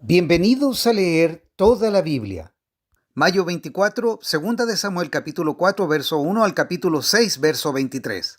Bienvenidos a leer toda la Biblia. Mayo 24, segunda de Samuel capítulo 4, verso 1 al capítulo 6, verso 23.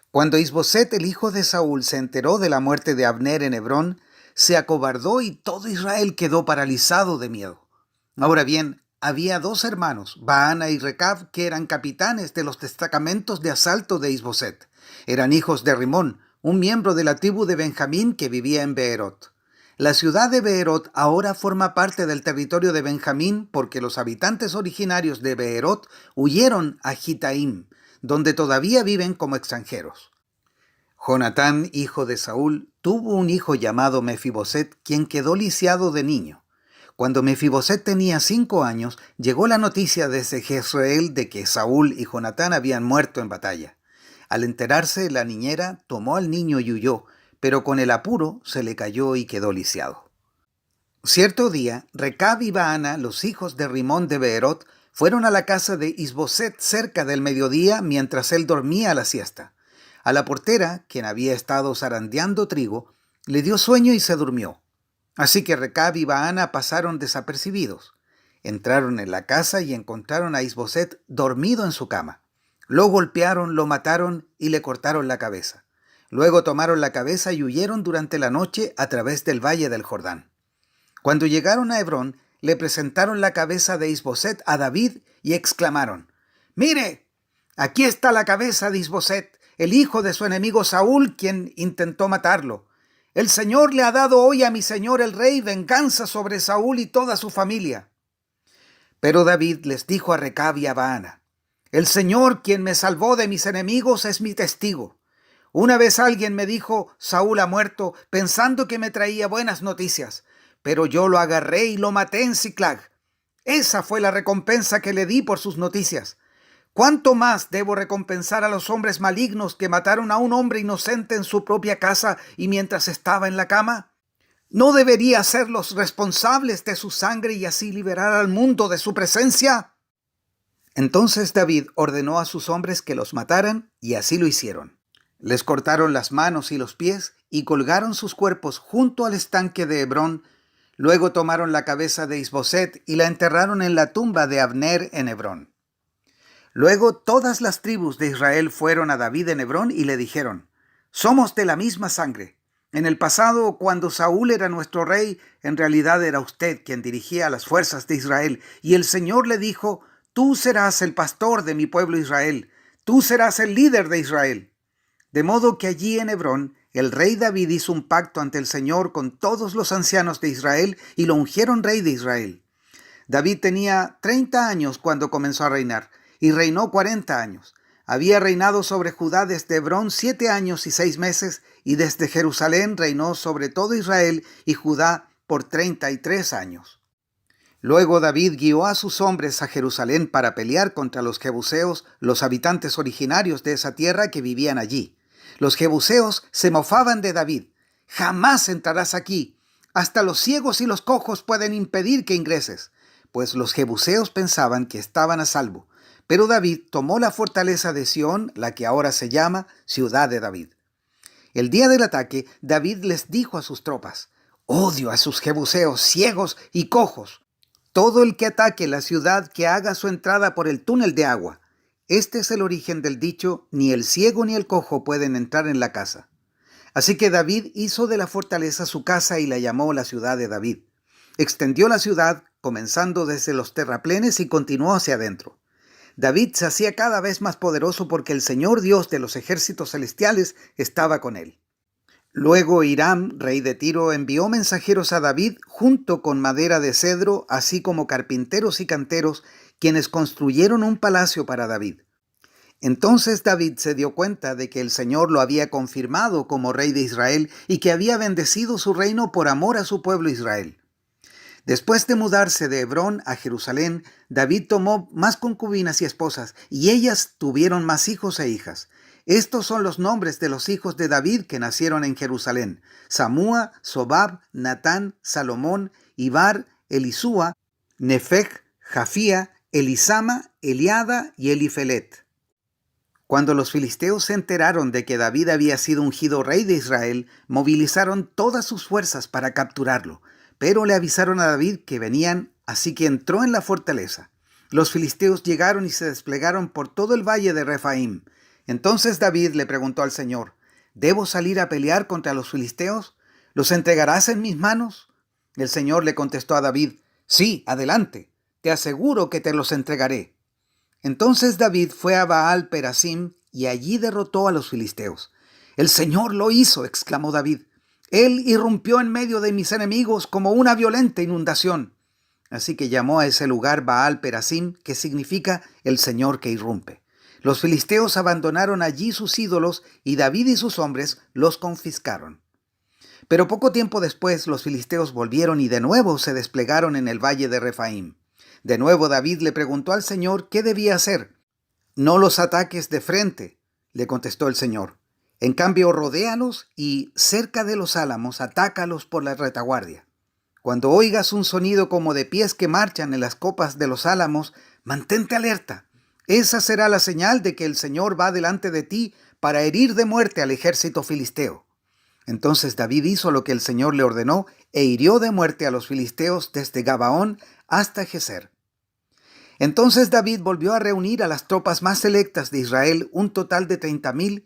Cuando Isboset, el hijo de Saúl, se enteró de la muerte de Abner en Hebrón, se acobardó y todo Israel quedó paralizado de miedo. Ahora bien, había dos hermanos, Baana y Recab, que eran capitanes de los destacamentos de asalto de Isboset. Eran hijos de Rimón, un miembro de la tribu de Benjamín que vivía en Beerot. La ciudad de Beerot ahora forma parte del territorio de Benjamín porque los habitantes originarios de Beerot huyeron a Gitaim, donde todavía viven como extranjeros. Jonatán, hijo de Saúl, tuvo un hijo llamado Mefiboset, quien quedó lisiado de niño. Cuando Mefiboset tenía 5 años, llegó la noticia desde Jezreel de que Saúl y Jonatán habían muerto en batalla. Al enterarse, la niñera tomó al niño y huyó, pero con el apuro se le cayó y quedó lisiado. Cierto día, Recab y Baana, los hijos de Rimón de Beerot, fueron a la casa de Isboset cerca del mediodía mientras él dormía la siesta. A la portera, quien había estado zarandeando trigo, le dio sueño y se durmió. Así que Recab y Baana pasaron desapercibidos. Entraron en la casa y encontraron a Isboset dormido en su cama. Lo golpearon, lo mataron y le cortaron la cabeza. Luego tomaron la cabeza y huyeron durante la noche a través del valle del Jordán. Cuando llegaron a Hebrón, le presentaron la cabeza de Isboset a David y exclamaron: «¡Mire! Aquí está la cabeza de Isboset, el hijo de su enemigo Saúl, quien intentó matarlo. El Señor le ha dado hoy a mi señor el rey venganza sobre Saúl y toda su familia». Pero David les dijo a Recab y a Baana: «El Señor, quien me salvó de mis enemigos, es mi testigo. Una vez alguien me dijo: Saúl ha muerto, pensando que me traía buenas noticias, pero yo lo agarré y lo maté en Siclag. Esa fue la recompensa que le di por sus noticias. ¿Cuánto más debo recompensar a los hombres malignos que mataron a un hombre inocente en su propia casa y mientras estaba en la cama? ¿No debería hacerlos responsables de su sangre y así liberar al mundo de su presencia?». Entonces David ordenó a sus hombres que los mataran y así lo hicieron. Les cortaron las manos y los pies y colgaron sus cuerpos junto al estanque de Hebrón. Luego tomaron la cabeza de Isboset y la enterraron en la tumba de Abner en Hebrón. Luego todas las tribus de Israel fueron a David en Hebrón y le dijeron: «Somos de la misma sangre. En el pasado, cuando Saúl era nuestro rey, en realidad era usted quien dirigía a las fuerzas de Israel, y el Señor le dijo: Tú serás el pastor de mi pueblo Israel, tú serás el líder de Israel». De modo que allí en Hebrón, el rey David hizo un pacto ante el Señor con todos los ancianos de Israel y lo ungieron rey de Israel. David tenía 30 años cuando comenzó a reinar y reinó 40 años. Había reinado sobre Judá desde Hebrón 7 años y 6 meses y desde Jerusalén reinó sobre todo Israel y Judá por 33 años. Luego David guió a sus hombres a Jerusalén para pelear contra los jebuseos, los habitantes originarios de esa tierra que vivían allí. Los jebuseos se mofaban de David: «Jamás entrarás aquí. Hasta los ciegos y los cojos pueden impedir que ingreses», pues los jebuseos pensaban que estaban a salvo. Pero David tomó la fortaleza de Sión, la que ahora se llama Ciudad de David. El día del ataque, David les dijo a sus tropas: «Odio a sus jebuseos ciegos y cojos. Todo el que ataque la ciudad, que haga su entrada por el túnel de agua». Este es el origen del dicho: «Ni el ciego ni el cojo pueden entrar en la casa». Así que David hizo de la fortaleza su casa y la llamó la ciudad de David. Extendió la ciudad, comenzando desde los terraplenes y continuó hacia adentro. David se hacía cada vez más poderoso porque el Señor Dios de los ejércitos celestiales estaba con él. Luego Hiram, rey de Tiro, envió mensajeros a David junto con madera de cedro, así como carpinteros y canteros, quienes construyeron un palacio para David. Entonces David se dio cuenta de que el Señor lo había confirmado como rey de Israel y que había bendecido su reino por amor a su pueblo Israel. Después de mudarse de Hebrón a Jerusalén, David tomó más concubinas y esposas, y ellas tuvieron más hijos e hijas. Estos son los nombres de los hijos de David que nacieron en Jerusalén: Samúa, Sobab, Natán, Salomón, Ibar, Elisúa, Nefeg, Jafía, Elisama, Eliada y Elifelet. Cuando los filisteos se enteraron de que David había sido ungido rey de Israel, movilizaron todas sus fuerzas para capturarlo. pero le avisaron a David que venían, así que entró en la fortaleza. Los filisteos llegaron y se desplegaron por todo el valle de Refaim. Entonces David le preguntó al Señor: ¿Debo salir a pelear contra los filisteos? ¿Los entregarás en mis manos? El Señor le contestó a David: Sí, adelante, te aseguro que te los entregaré. Entonces David fue a Baal Perasim y allí derrotó a los filisteos. El Señor lo hizo, exclamó David. Él irrumpió en medio de mis enemigos como una violenta inundación. Así que llamó a ese lugar Baal Perasim, que significa el Señor que irrumpe. Los filisteos abandonaron allí sus ídolos y David y sus hombres los confiscaron. Pero poco tiempo después los filisteos volvieron y de nuevo se desplegaron en el valle de Refaim. De nuevo David le preguntó al Señor qué debía hacer. No los ataques de frente, le contestó el Señor. En cambio, rodéalos y, cerca de los álamos, atácalos por la retaguardia. Cuando oigas un sonido como de pies que marchan en las copas de los álamos, mantente alerta. Esa será la señal de que el Señor va delante de ti para herir de muerte al ejército filisteo. Entonces David hizo lo que el Señor le ordenó e hirió de muerte a los filisteos desde Gabaón hasta Geser. Entonces David volvió a reunir a las tropas más selectas de Israel, un total de 30,000,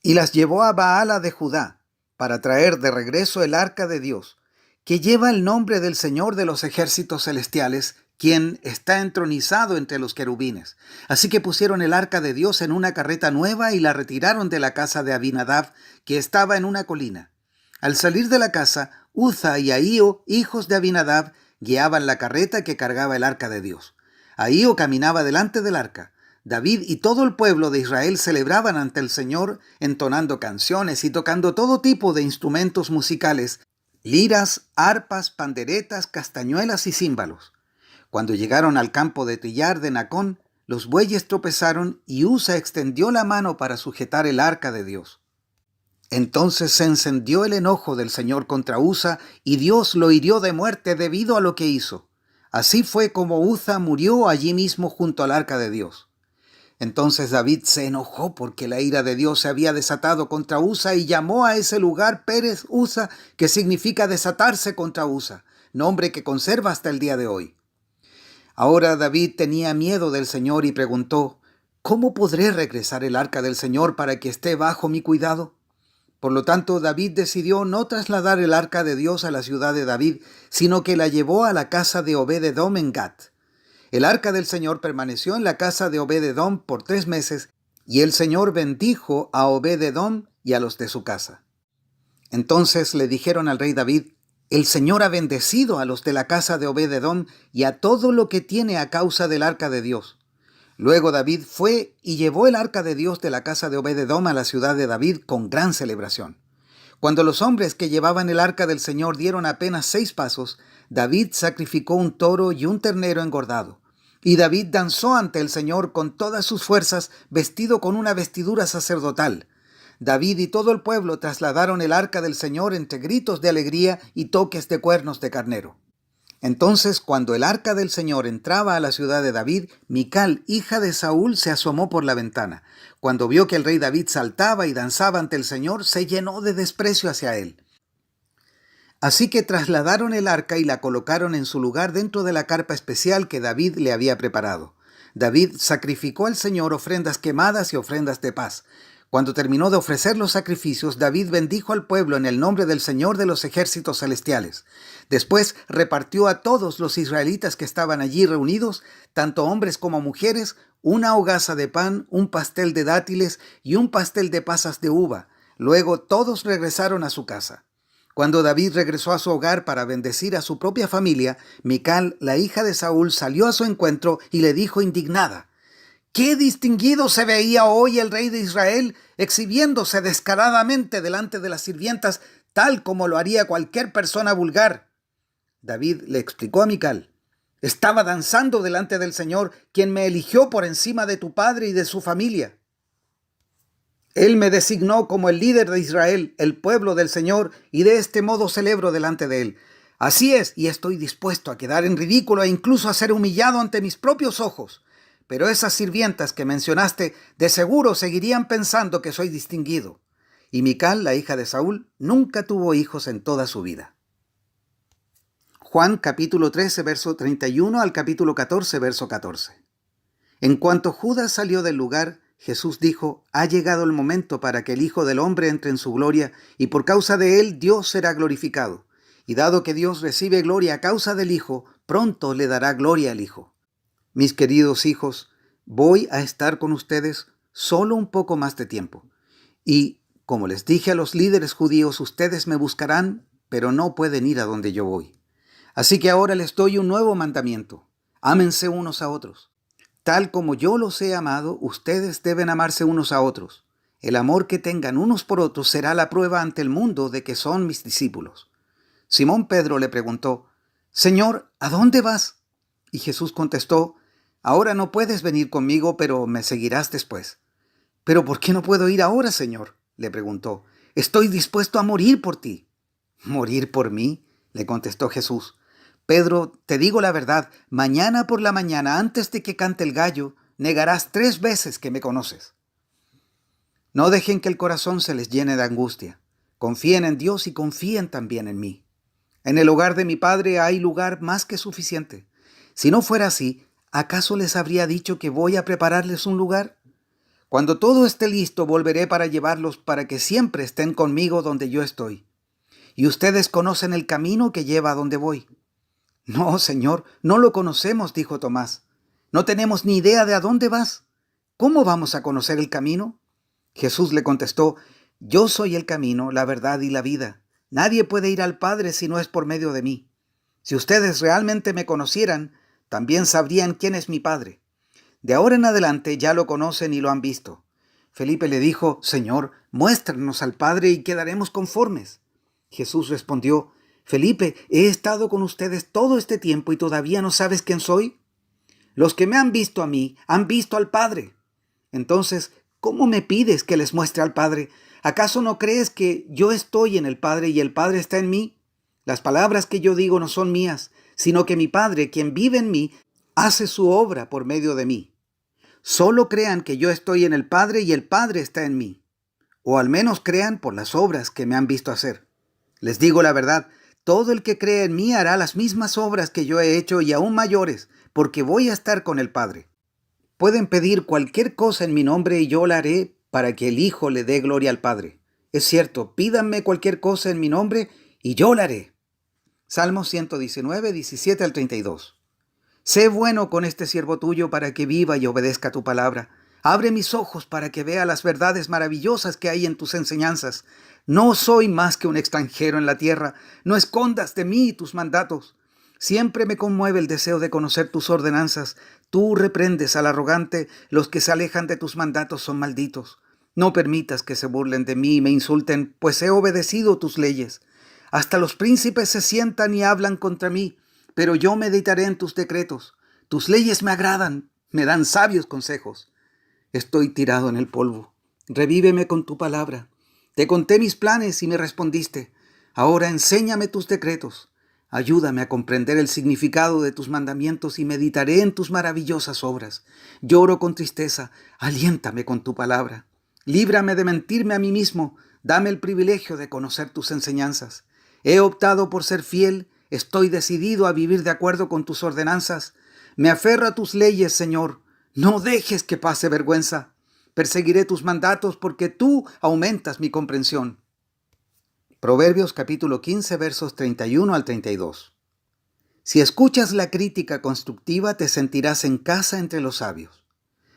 y las llevó a Baala de Judá para traer de regreso el arca de Dios, que lleva el nombre del Señor de los ejércitos celestiales, quien está entronizado entre los querubines. Así que pusieron el arca de Dios en una carreta nueva y la retiraron de la casa de Abinadab, que estaba en una colina. Al salir de la casa, Uza y Ahío, hijos de Abinadab, guiaban la carreta que cargaba el arca de Dios. Ahío caminaba delante del arca. David y todo el pueblo de Israel celebraban ante el Señor, entonando canciones y tocando todo tipo de instrumentos musicales: liras, arpas, panderetas, castañuelas y címbalos. Cuando llegaron al campo de trillar de Nacón, los bueyes tropezaron y Uza extendió la mano para sujetar el arca de Dios. Entonces se encendió el enojo del Señor contra Uza y Dios lo hirió de muerte debido a lo que hizo. Así fue como Uza murió allí mismo junto al arca de Dios. Entonces David se enojó porque la ira de Dios se había desatado contra Uza y llamó a ese lugar Pérez Uza, que significa desatarse contra Uza, nombre que conserva hasta el día de hoy. Ahora David tenía miedo del Señor y preguntó: ¿Cómo podré regresar el arca del Señor para que esté bajo mi cuidado? Por lo tanto, David decidió no trasladar el arca de Dios a la ciudad de David, sino que la llevó a la casa de Obed-edom en Gat. El arca del Señor permaneció en la casa de Obed-edom por 3 meses, y el Señor bendijo a Obed-edom y a los de su casa. Entonces le dijeron al rey David: El Señor ha bendecido a los de la casa de Obed-edom y a todo lo que tiene a causa del arca de Dios. Luego David fue y llevó el arca de Dios de la casa de Obed-edom a la ciudad de David con gran celebración. Cuando los hombres que llevaban el arca del Señor dieron apenas 6 pasos, David sacrificó un toro y un ternero engordado. Y David danzó ante el Señor con todas sus fuerzas, vestido con una vestidura sacerdotal. David y todo el pueblo trasladaron el arca del Señor entre gritos de alegría y toques de cuernos de carnero. Entonces, cuando el arca del Señor entraba a la ciudad de David, Mical, hija de Saúl, se asomó por la ventana. Cuando vio que el rey David saltaba y danzaba ante el Señor, se llenó de desprecio hacia él. Así que trasladaron el arca y la colocaron en su lugar dentro de la carpa especial que David le había preparado. David sacrificó al Señor ofrendas quemadas y ofrendas de paz. Cuando terminó de ofrecer los sacrificios, David bendijo al pueblo en el nombre del Señor de los ejércitos celestiales. Después repartió a todos los israelitas que estaban allí reunidos, tanto hombres como mujeres, una hogaza de pan, un pastel de dátiles y un pastel de pasas de uva. Luego todos regresaron a su casa. Cuando David regresó a su hogar para bendecir a su propia familia, Mical, la hija de Saúl, salió a su encuentro y le dijo indignada: «¡Qué distinguido se veía hoy el rey de Israel, exhibiéndose descaradamente delante de las sirvientas, tal como lo haría cualquier persona vulgar!». David le explicó a Mical: «Estaba danzando delante del Señor, quien me eligió por encima de tu padre y de su familia. Él me designó como el líder de Israel, el pueblo del Señor, y de este modo celebro delante de él. Así es, y estoy dispuesto a quedar en ridículo e incluso a ser humillado ante mis propios ojos. Pero esas sirvientas que mencionaste de seguro seguirían pensando que soy distinguido». Y Mical, la hija de Saúl, nunca tuvo hijos en toda su vida. Juan capítulo 13, verso 31 al capítulo 14, verso 14. En cuanto Judas salió del lugar, Jesús dijo: ha llegado el momento para que el Hijo del Hombre entre en su gloria, y por causa de él Dios será glorificado. Y dado que Dios recibe gloria a causa del Hijo, pronto le dará gloria al Hijo. Mis queridos hijos, voy a estar con ustedes solo un poco más de tiempo. Y, como les dije a los líderes judíos, ustedes me buscarán, pero no pueden ir a donde yo voy. Así que ahora les doy un nuevo mandamiento: ámense unos a otros. Tal como yo los he amado, ustedes deben amarse unos a otros. El amor que tengan unos por otros será la prueba ante el mundo de que son mis discípulos. Simón Pedro le preguntó: Señor, ¿a dónde vas? Y Jesús contestó: ahora no puedes venir conmigo, pero me seguirás después. ¿Pero por qué no puedo ir ahora, Señor?, le preguntó. Estoy dispuesto a morir por ti. ¿Morir por mí?, le contestó Jesús. Pedro, te digo la verdad, mañana por la mañana, antes de que cante el gallo, negarás 3 veces que me conoces. No dejen que el corazón se les llene de angustia. Confíen en Dios y confíen también en mí. En el hogar de mi Padre hay lugar más que suficiente. Si no fuera así, ¿acaso les habría dicho que voy a prepararles un lugar? Cuando todo esté listo, volveré para llevarlos, para que siempre estén conmigo donde yo estoy. Y ustedes conocen el camino que lleva a donde voy. No, Señor, no lo conocemos, dijo Tomás. No tenemos ni idea de a dónde vas. ¿Cómo vamos a conocer el camino? Jesús le contestó: yo soy el camino, la verdad y la vida. Nadie puede ir al Padre si no es por medio de mí. Si ustedes realmente me conocieran, también sabrían quién es mi Padre. De ahora en adelante ya lo conocen y lo han visto. Felipe le dijo: Señor, muéstranos al Padre y quedaremos conformes. Jesús respondió: Felipe, he estado con ustedes todo este tiempo y todavía no sabes quién soy. Los que me han visto a mí han visto al Padre. Entonces, ¿cómo me pides que les muestre al Padre? ¿Acaso no crees que yo estoy en el Padre y el Padre está en mí? Las palabras que yo digo no son mías, sino que mi Padre, quien vive en mí, hace su obra por medio de mí. Solo crean que yo estoy en el Padre y el Padre está en mí. O al menos crean por las obras que me han visto hacer. Les digo la verdad, todo el que cree en mí hará las mismas obras que yo he hecho y aún mayores, porque voy a estar con el Padre. Pueden pedir cualquier cosa en mi nombre y yo la haré para que el Hijo le dé gloria al Padre. Es cierto, pídanme cualquier cosa en mi nombre y yo la haré. Salmos 119, 17 al 32. Sé bueno con este siervo tuyo para que viva y obedezca tu palabra. Abre mis ojos para que vea las verdades maravillosas que hay en tus enseñanzas. No soy más que un extranjero en la tierra. No escondas de mí tus mandatos. Siempre me conmueve el deseo de conocer tus ordenanzas. Tú reprendes al arrogante. Los que se alejan de tus mandatos son malditos. No permitas que se burlen de mí y me insulten, pues he obedecido tus leyes. Hasta los príncipes se sientan y hablan contra mí, pero yo meditaré en tus decretos. Tus leyes me agradan, me dan sabios consejos. Estoy tirado en el polvo. Revíveme con tu palabra. Te conté mis planes y me respondiste. Ahora enséñame tus decretos. Ayúdame a comprender el significado de tus mandamientos y meditaré en tus maravillosas obras. Lloro con tristeza. Aliéntame con tu palabra. Líbrame de mentirme a mí mismo. Dame el privilegio de conocer tus enseñanzas. He optado por ser fiel. Estoy decidido a vivir de acuerdo con tus ordenanzas. Me aferro a tus leyes, Señor. No dejes que pase vergüenza. Perseguiré tus mandatos porque tú aumentas mi comprensión. Proverbios capítulo 15, versos 31 al 32. Si escuchas la crítica constructiva, te sentirás en casa entre los sabios.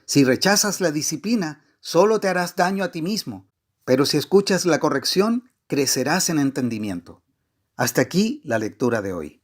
Si rechazas la disciplina, solo te harás daño a ti mismo. Pero si escuchas la corrección, crecerás en entendimiento. Hasta aquí la lectura de hoy.